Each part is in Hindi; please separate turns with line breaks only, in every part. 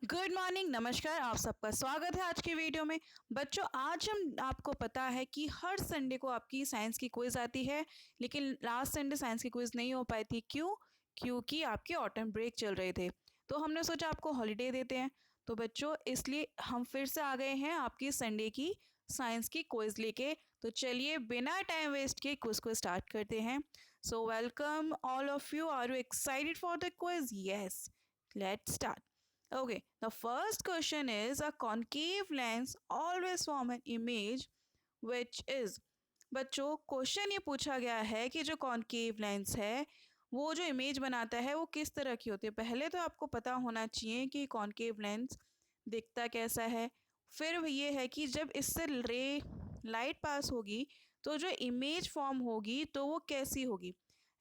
गुड मॉर्निंग, नमस्कार। आप सबका स्वागत है आज की वीडियो में। बच्चों, आज हम आपको पता है कि हर संडे को आपकी साइंस की क्विज आती है, लेकिन लास्ट संडे साइंस की क्विज नहीं हो पाई थी। क्यों? क्योंकि आपके ऑटम ब्रेक चल रहे थे, तो हमने सोचा आपको हॉलीडे देते हैं। तो बच्चों, इसलिए हम फिर से आ गए हैं आपकी संडे की साइंस की क्विज लेके। तो चलिए बिना टाइम वेस्ट किए क्विज को स्टार्ट करते हैं। So welcome all of you. Are you excited for the quiz? Yes, let's start. Okay, the first question is a concave lens always form an image which is. बच्चों, क्वेश्चन ये पूछा गया है कि जो कॉन्केव लेंस है वो जो इमेज बनाता है वो किस तरह की होती है। पहले तो आपको पता होना चाहिए कि कॉन्केव लेंस दिखता कैसा है। फिर ये है कि जब इससे रे लाइट पास होगी तो जो इमेज फॉर्म होगी तो वो कैसी होगी,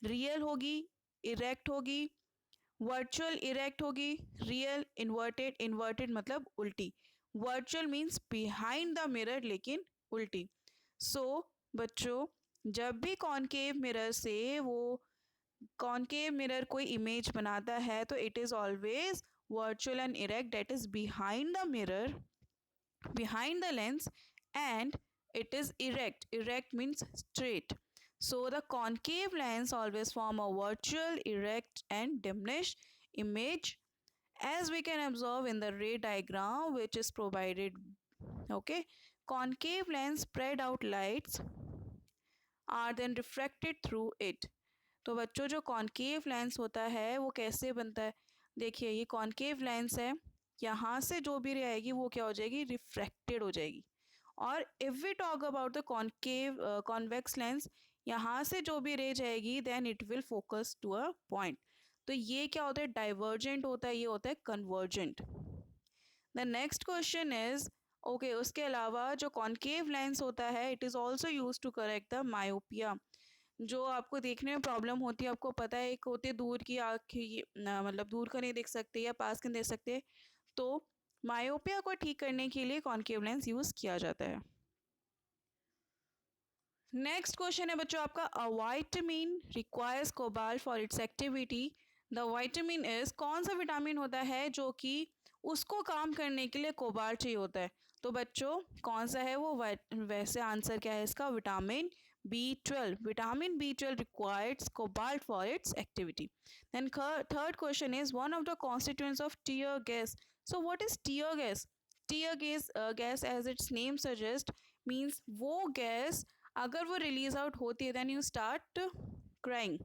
रियल होगी, इरेक्ट होगी, वर्चुअल इरेक्ट होगी, रियल इन्वर्टेड। इन्वर्टेड मतलब उल्टी, virtual means behind the mirror लेकिन उल्टी। सो बच्चों, जब भी कॉनकेव मिरर से वो कॉनकेव मिरर कोई इमेज बनाता है तो it is always virtual and erect, that is behind the mirror, behind the lens, and it is erect. Erect means straight. So the concave lens always form a virtual, erect and diminished image as we can observe in the ray diagram which is provided. Okay, concave lens spread out lights are then refracted through it. तो बच्चों, जो कॉन्केव लेंस होता है वो कैसे बनता है? देखिए, ये कॉन्केव लेंस है, यहाँ से जो भी रे आएगी वो क्या हो जाएगी, रिफ्रैक्टेड हो जाएगी। और if we talk about the concave convex lens, यहाँ से जो भी रे जाएगी then it will focus to a point. तो ये क्या होता है, डाइवर्जेंट होता है, ये होता है convergent. The next question is okay, उसके अलावा जो कॉन्केव लेंस होता है it is also use to correct the myopia. जो आपको देखने में प्रॉब्लम होती है, आपको पता है, एक होती है दूर की आँख, मतलब दूर का नहीं देख सकते या पास का नहीं देख सकते, तो मायोपिया को ठीक करने के लिए कॉन्केव लेंस यूज़ किया जाता है। नेक्स्ट क्वेश्चन है बच्चों आपका, a vitamin requires cobalt for its activity. The vitamin is, कौन सा विटामिन होता है जो कि उसको काम करने के लिए कोबाल्ट चाहिए होता है? तो बच्चों, कौन सा है वो? वैसे आंसर क्या है इसका, vitamin B12. Vitamin B12 requires cobalt for its activity. Then third question is, one of the constituents of tear gas. So what is tear gas? Tear gas as its name suggest means वो गैस अगर वो रिलीज आउट होती है then you start crying.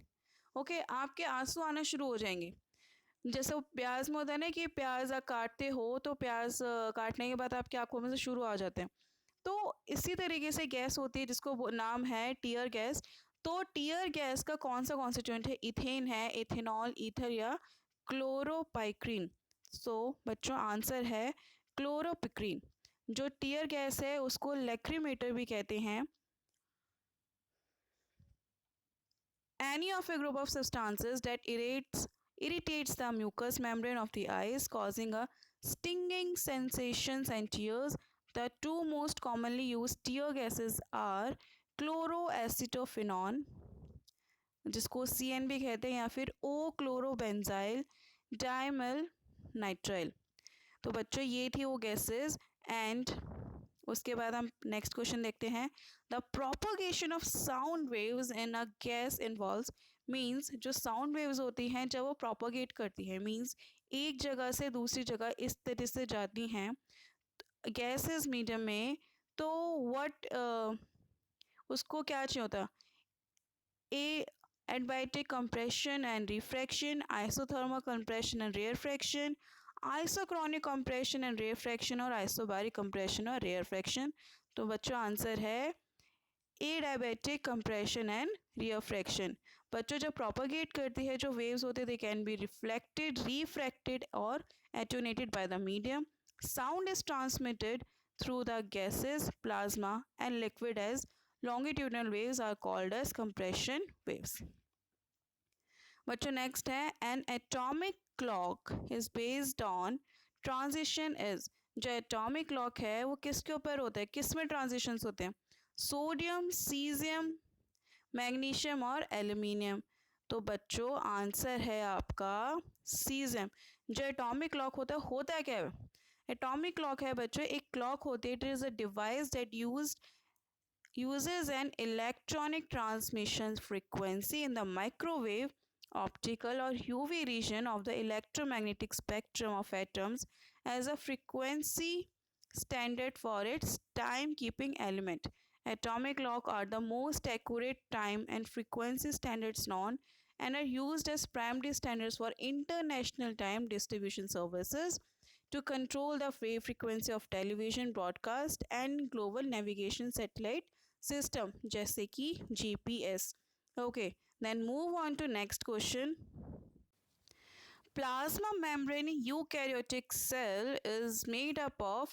Okay, आपके आंसू आना शुरू हो जाएंगे। जैसे वो प्याज में होता है ना कि प्याज आप काटते हो तो प्याज काटने के बाद आपकी आंखों में से शुरू आ जाते हैं, तो इसी तरीके से गैस होती है जिसको वो नाम है टीयर गैस। तो टीयर गैस का कौन सा कॉन्स्टिट्यूएंट है? इथेन है, इथेनॉल, ईथर या क्लोरोपाइक्रीन। सो बच्चों, आंसर है क्लोरोपिक्रीन। जो टीयर गैस है उसको लैक्रीमेटर भी कहते हैं। Any of a group of substances that irritates the mucous membrane of the eyes, causing a stinging sensations and tears. The two most commonly used tear gases are chloroacetophenone, जिसको CN भी कहते हैं, या फिर ओ क्लोरोबेंजाइल डाइमिल नाइट्राइल। तो बच्चों, ये थी वो गैसेस। एंड उसके बाद हम नेक्स्ट क्वेश्चन देखते हैं, the propagation of sound waves in a gas involves. Means जो साउंड वेव्स होती हैं जब वो प्रोपोगेट करती हैं, मीन्स एक जगह से दूसरी जगह इस तरह से जाती हैं गैसेस मीडियम में, तो व्हाट उसको क्या चाहिए होता? A adiabatic compression and refraction, isothermal compression and rarefaction, isochronic compression and rarefaction और आइसोबारिक कंप्रेशन और रेयरफ्रैक्शन। तो बच्चों, आंसर है एडियाबैटिक कंप्रेशन एंड रेयरफ्रैक्शन। बच्चों, जब प्रोपोगेट करती है जो वेव्स होते हैं they can be reflected, refracted और attenuated by the medium. Sound is transmitted through the gases, plasma and liquid as longitudinal waves are called as compression waves. बच्चों, नेक्स्ट है, N atomic clock is based on transition is. जो एटॉमिक क्लॉक है वो किसके ऊपर होता है, किस में ट्रांजिशंस होते हैं? सोडियम, सीजियम, मैग्नीशियम और एल्यूमिनियम। तो बच्चों, आंसर है आपका सीजियम। जो एटॉमिक क्लॉक होता है क्या है? एटॉमिक क्लॉक है बच्चों, एक क्लॉक होती है, it is a device that uses an electronic transmission frequency in the microwave, optical or UV region of the electromagnetic spectrum of atoms as a frequency standard for its time-keeping element. Atomic clock are the most accurate time and frequency standards known and are used as primary standards for international time distribution services to control the wave frequency of television broadcast and global navigation satellite system जैसे कि GPS. Okay, then move on to next question. Plasma membrane eukaryotic cell is made up of,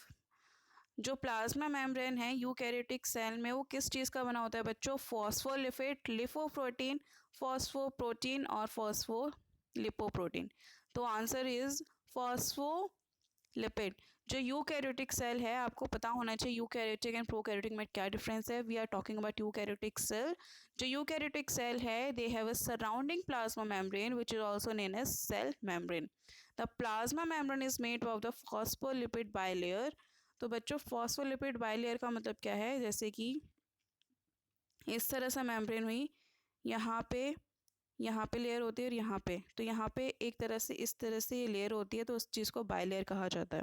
जो प्लाज्मा मेम्ब्रेन है यूकैरियोटिक सेल में वो किस चीज़ का बना होता है बच्चों? फॉस्फोलिपिड, लिपोप्रोटीन, फॉस्फोप्रोटीन और फॉस्फोलिपोप्रोटीन. तो आंसर इज फॉस्फोलिपिड. जो यूकैरियोटिक सेल है आपको पता होना चाहिए यूकैरियोटिक एंड प्रोकैरियोटिक में क्या डिफरेंस है. We are talking about eukaryotic cell. जो यूकैरियोटिक सेल है they have a surrounding plasma membrane which is also name as cell membrane. The plasma membrane is made of the phospholipid bilayer. तो बच्चों फॉस्फोलिपिड बाइलेयर का मतलब क्या है? जैसे कि इस तरह से मेम्ब्रेन हुई, यहाँ पे लेयर होती है और यहाँ पे, तो यहाँ पे एक तरह से इस तरह से ये लेयर होती है, तो उस चीज़ को बाइलेयर कहा जाता है.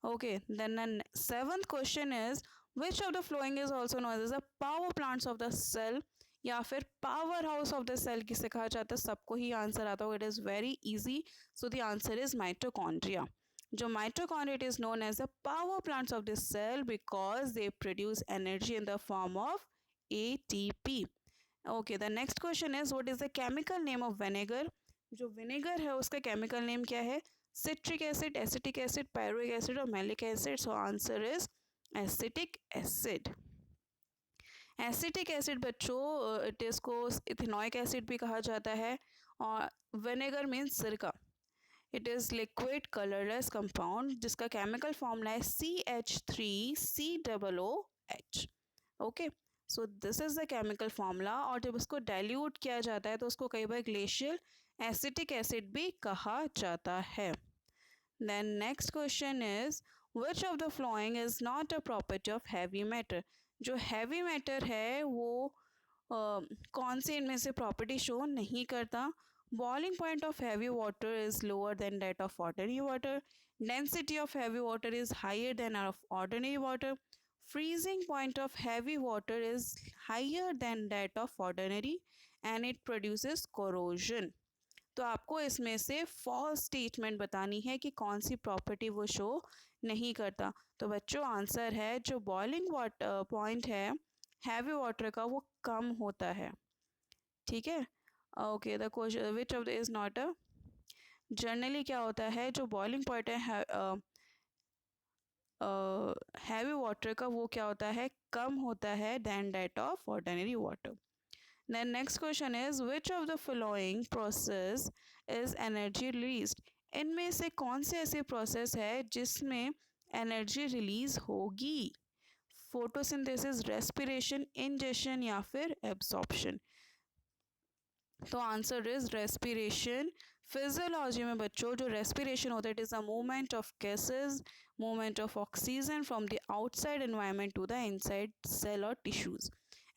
Okay, then seventh question is which of the following is also known as the power plants of the cell या फिर power house of the cell किसे कहा जाता है? सबको ही आंसर आता होगा. It is very easy. So the answer is mitochondria. जो mitochondria it is known as the power plants of the cell because they produce energy in the form of ATP. Okay, the next question is what is the chemical name of vinegar? जो vinegar है उसका chemical name क्या है? Citric acid, acetic acid, pyruvic acid और malic acid. So answer is acetic acid. Acetic acid बच्चों इट इसको इथेनॉइक एसिड भी कहा जाता है. और विनेगर मीन्स सिरका. It is liquid colourless compound जिसका केमिकल फॉर्मूला है CH3COOH. Okay, so this is the chemical formula. और जब उसको डाइल्यूट किया जाता है तो उसको कई बार ग्लेशियल एसिटिक एसिड भी कहा जाता है. Then next question is which of the following is not a property of heavy matter? जो हैवी मैटर है वो कौन से इनमें से प्रॉपर्टी शो नहीं करता? Boiling point of heavy water is lower than that of ordinary water. Density of heavy water is higher than of ordinary water. Freezing point of heavy water is higher than that of ordinary and it produces corrosion. तो आपको इसमें से फॉल्स स्टेटमेंट बतानी है कि कौन सी प्रॉपर्टी वो शो नहीं करता. तो बच्चों आंसर है जो बॉइलिंग वाटर पॉइंट है हैवी वाटर का वो कम होता है. ठीक है. Okay, the question which of the is not a, generally क्या होता है जो बॉइलिंग पॉइंट है हैवी वाटर का वो क्या होता है? कम होता है than that of ordinary water. Then next question is which of the following process is energy released? इनमें से कौन से ऐसे प्रोसेस है जिसमें एनर्जी रिलीज होगी? फोटोसिंथेसिस, रेस्पिरेशन, इंजेशन या फिर एब्जॉर्प्शन. तो आंसर इज रेस्पिरेशन. फिजियोलॉजी में बच्चों जो रेस्पिरेशन होता है it is a movement of gases, movement of oxygen from the outside environment to the inside cell और tissues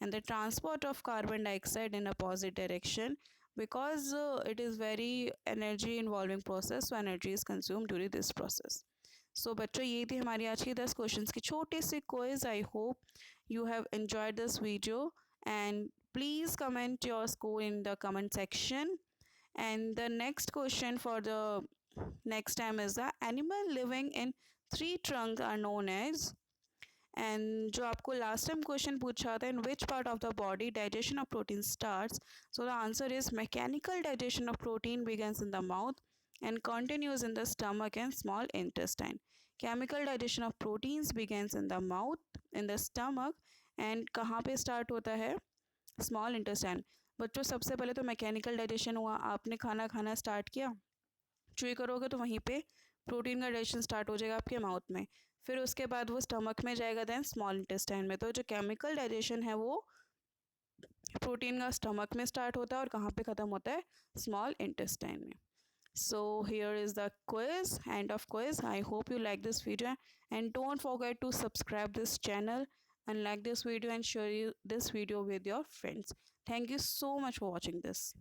and the transport of carbon dioxide in a positive direction because it is very energy involving process, so energy is consumed during this process. So बच्चों ये थी हमारी आज की 10 क्वेश्चंस की छोटी सी quiz. I hope you have enjoyed this video and please comment your score in the comment section. And the next question for the next time is the animal living in 3 trunks are known as. And जो आपको लास्ट टाइम क्वेश्चन पूछा था in which part of the body digestion of protein starts? So the answer is mechanical digestion of protein begins in the mouth and continues in the stomach and small intestine. Chemical digestion of proteins begins in the mouth, in the stomach and कहाँ पे start होता है? Small intestine. बच्चों सबसे पहले तो मैकेनिकल डाइजेशन हुआ, आपने खाना खाना स्टार्ट किया, च्यूई करोगे तो वहीं पे प्रोटीन का डाइजेशन स्टार्ट हो जाएगा आपके माउथ में, फिर उसके बाद वो स्टमक में जाएगा, देन स्मॉल इंटेस्टाइन में. तो जो केमिकल डाइजेशन है वो प्रोटीन का स्टमक में स्टार्ट होता है और कहाँ पे ख़त्म होता है? स्मॉल इंटेस्टाइन में. So here is the quiz, end of quiz. I hope you like this video, and don't forget to subscribe this channel and like this video and share this video with your friends. Thank you so much for watching this.